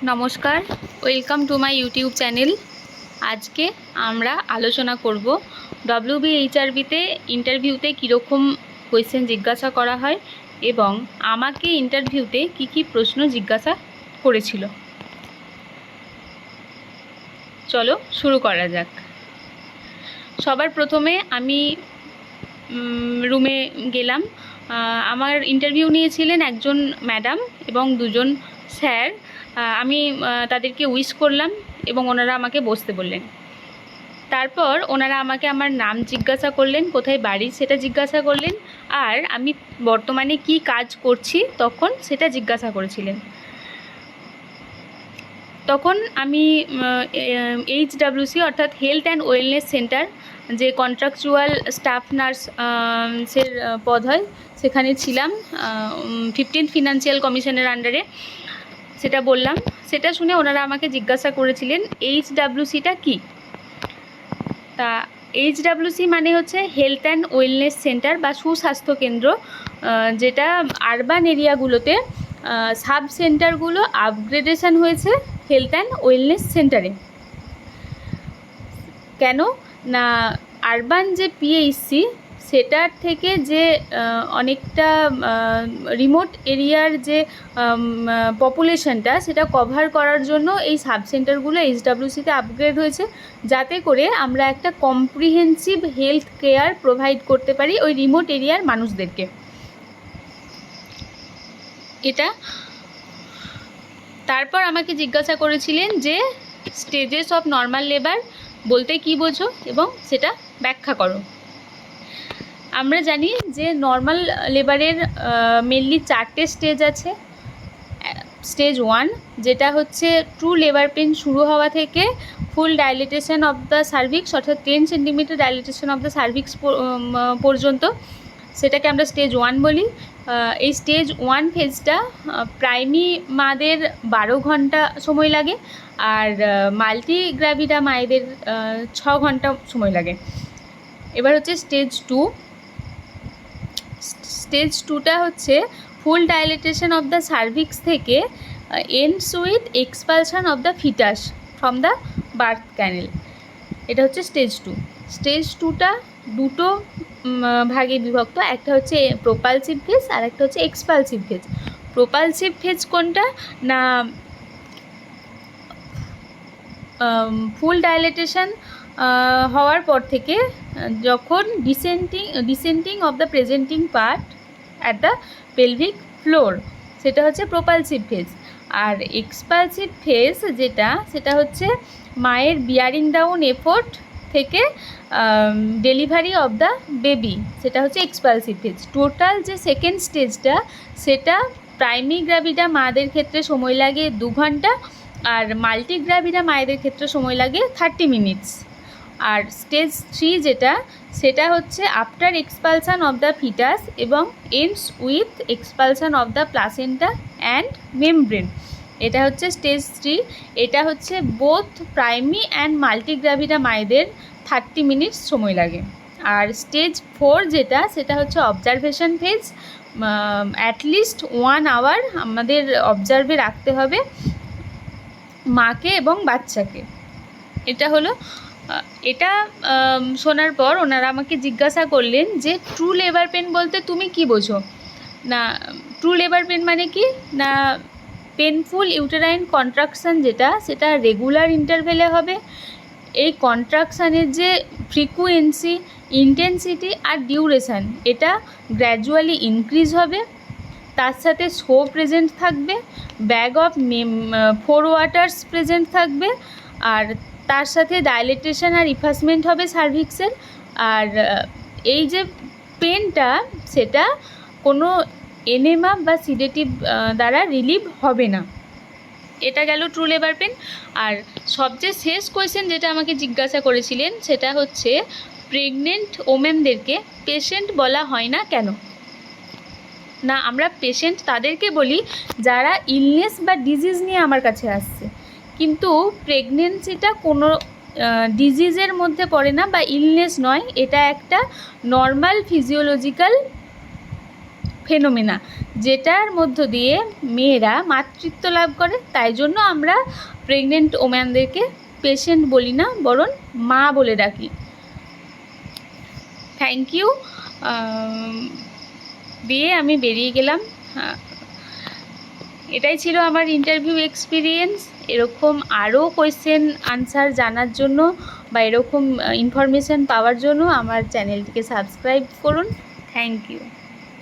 নমস্কার, welcome to my YouTube channel. আজকে আমরা আলোচনা করব WBHRBতে ইন্টারভিউতে কীরকম কোয়েশ্চেন জিজ্ঞাসা করা হয় এবং আমাকে ইন্টারভিউতে কী কী প্রশ্ন জিজ্ঞাসা করেছিল। চলো শুরু করা যাক। সবার প্রথমে আমি রুমে গেলাম। আমার ইন্টারভিউ নিয়েছিলেন একজন ম্যাডাম এবং দুজন স্যার। আমি তাদেরকে উইশ করলাম এবং ওনারা আমাকে বসতে বললেন। তারপর ওনারা আমাকে আমার নাম জিজ্ঞাসা করলেন, কোথায় বাড়ি সেটা জিজ্ঞাসা করলেন, আর আমি বর্তমানে কি কাজ করছি তখন সেটা জিজ্ঞাসা করেছিলেন। তখন আমি HWC অর্থাৎ হেলথ অ্যান্ড ওয়েলনেস সেন্টার, যে কন্ট্রাকচুয়াল স্টাফ নার্সের পদ হয় সেখানে ছিলাম 15th ফিনান্সিয়াল কমিশনের আন্ডারে। সেটা বললাম। সেটা শুনে ওনারা আমাকে জিজ্ঞাসা করেছিলেন HWCটা কি। তা HWC মানে হচ্ছে হেলথ অ্যান্ড ওয়েলনেস সেন্টার বা সুস্বাস্থ্য কেন্দ্র, যেটা আরবান এরিয়াগুলোতে সাব সেন্টারগুলো আপগ্রেডেশন হয়েছে হেলথ অ্যান্ড ওয়েলনেস সেন্টারে। কেন না, আরবান যে PHC সেটার থেকে যে অনেকটা রিমোট এরিয়ার যে পপুলেশনটা সেটা কভার করার জন্য এই সাব সেন্টারগুলো HWCতে আপগ্রেড হয়েছে, যাতে করে আমরা একটা কম্প্রিহেন্সিভ হেলথ কেয়ার প্রোভাইড করতে পারি ওই রিমোট এরিয়ার মানুষদেরকে। এটা তারপর আমাকে জিজ্ঞাসা করেছিলেন যে স্টেজেস অফ নর্মাল লেবার বলতে কী বোঝো এবং সেটা ব্যাখ্যা করো। আমরা জানি যে নর্মাল লেবারের মেনলি 4টে স্টেজ আছে। স্টেজ 1 যেটা হচ্ছে ট্রু লেবার পেন শুরু হওয়া থেকে ফুল ডাইলেটেশন অফ দ্য সার্ভিক্স অর্থাৎ 10 centimetre dilatation of the cervix পর্যন্ত, সেটাকে আমরা স্টেজ 1 বলি। এই স্টেজ 1 ফেজটা প্রাইমি মাদের 12 ঘন্টা সময় লাগে, আর মাল্টিগ্রাভিডা মায়েদের 6 ঘন্টা সময় লাগে। এবার হচ্ছে স্টেজ 2। স্টেজ 2টা হচ্ছে full dilatation of the cervix থেকে ends with expulsion of the foetus from the birth canal. এটা হচ্ছে স্টেজ 2। স্টেজ 2টা দুটো ভাগে বিভক্ত, একটা হচ্ছে প্রোপালসিভ ফেজ আর একটা হচ্ছে এক্সপালসিভ ফেজ। প্রোপালসিভ ফেজ কোনটা না, ফুল ডাইলেটেশন হওয়ার পর থেকে যখন dissenting of the presenting part at the pelvic floor, সেটা হচ্ছে প্রোপালসিভ ফেজ। আর এক্সপালসিভ ফেজ সেটা হচ্ছে মায়ের বিয়ারিং ডাউন এফোর্ট থেকে ডেলিভারি অফ দ্য বেবি, সেটা হচ্ছে এক্সপালসিভ ফেজ। টোটাল যে সেকেন্ড স্টেজটা সেটা প্রাইমি গ্রাভিডা মাদের ক্ষেত্রে সময় লাগে 2 ঘন্টা, আর মাল্টিগ্রাভিডা মায়েদের ক্ষেত্রে সময় লাগে 30 মিনিটস। আর স্টেজ 3 সেটা হচ্ছে after expulsion of the foetus এবং ends with expulsion of the placenta and membrane. এটা হচ্ছে স্টেজ 3। এটা হচ্ছে বোথ প্রাইমি অ্যান্ড মাল্টিগ্রাভিডা মায়েদের 30 মিনিটস সময় লাগে। আর স্টেজ 4 সেটা হচ্ছে অবজারভেশন ফেজ। অ্যাটলিস্ট 1 আওয়ার আমাদের অবজার্ভে রাখতে হবে মাকে এবং বাচ্চাকে। এটা শোনার পর ওনারা আমাকে জিজ্ঞাসা করলেন যে ট্রু লেবার পেন বলতে তুমি কি বোঝো। না, ট্রু লেবার পেন মানে কি না, পেনফুল ইউটেরাইন কন্ট্রাকশান সেটা রেগুলার ইন্টারভেলে হবে। এই কন্ট্রাকশানের যে ফ্রিকুয়েন্সি, ইন্টেন্সিটি আর ডিউরেশান এটা গ্র্যাজুয়ালি ইনক্রিজ হবে। তার সাথে শো প্রেজেন্ট থাকবে, ব্যাগ অফ 4 ওয়াটার্স প্রেজেন্ট থাকবে, আর তার সাথে ডাইলেটেশন আর ইফাসমেন্ট হবে সার্ভিক্সের। আর এই যে পেনটা সেটা কোনো এনেমা বা সিডেটিভ দ্বারা রিলিভ হবে না। এটা গেল ট্রু লেবার পেন। আর সবচেয়ে শেষ কোয়েশ্চেন যেটা আমাকে জিজ্ঞাসা করেছিলেন সেটা হচ্ছে প্রেগনেন্ট ওমেনদেরকে পেশেন্ট বলা হয় না কেন। না, আমরা পেশেন্ট তাদেরকে বলি যারা ইলনেস বা ডিজিজ নিয়ে আমার কাছে আসছে, কিন্তু প্রেগনেন্সিটা কোনো ডিজিজের মধ্যে পড়ে না বা ইলনেস নয়। এটা একটা নর্মাল ফিজিওলজিক্যাল ফেনোমেনা, যেটার মধ্য দিয়ে মেয়েরা মাতৃত্ব লাভ করে। তাই জন্য আমরা প্রেগনেন্ট ওম্যানদেরকে পেশেন্ট বলি না, বরং মা বলে ডাকি। থ্যাংক ইউ দিয়ে আমি বেরিয়ে গেলাম। এটাই ছিল আমার ইন্টারভিউ এক্সপিরিয়েন্স। এরকম আরও কোয়েশ্চেন আনসার জানার জন্য বা এরকম ইনফরমেশান পাওয়ার জন্য আমার চ্যানেলটিকে সাবস্ক্রাইব করুন। Thank you.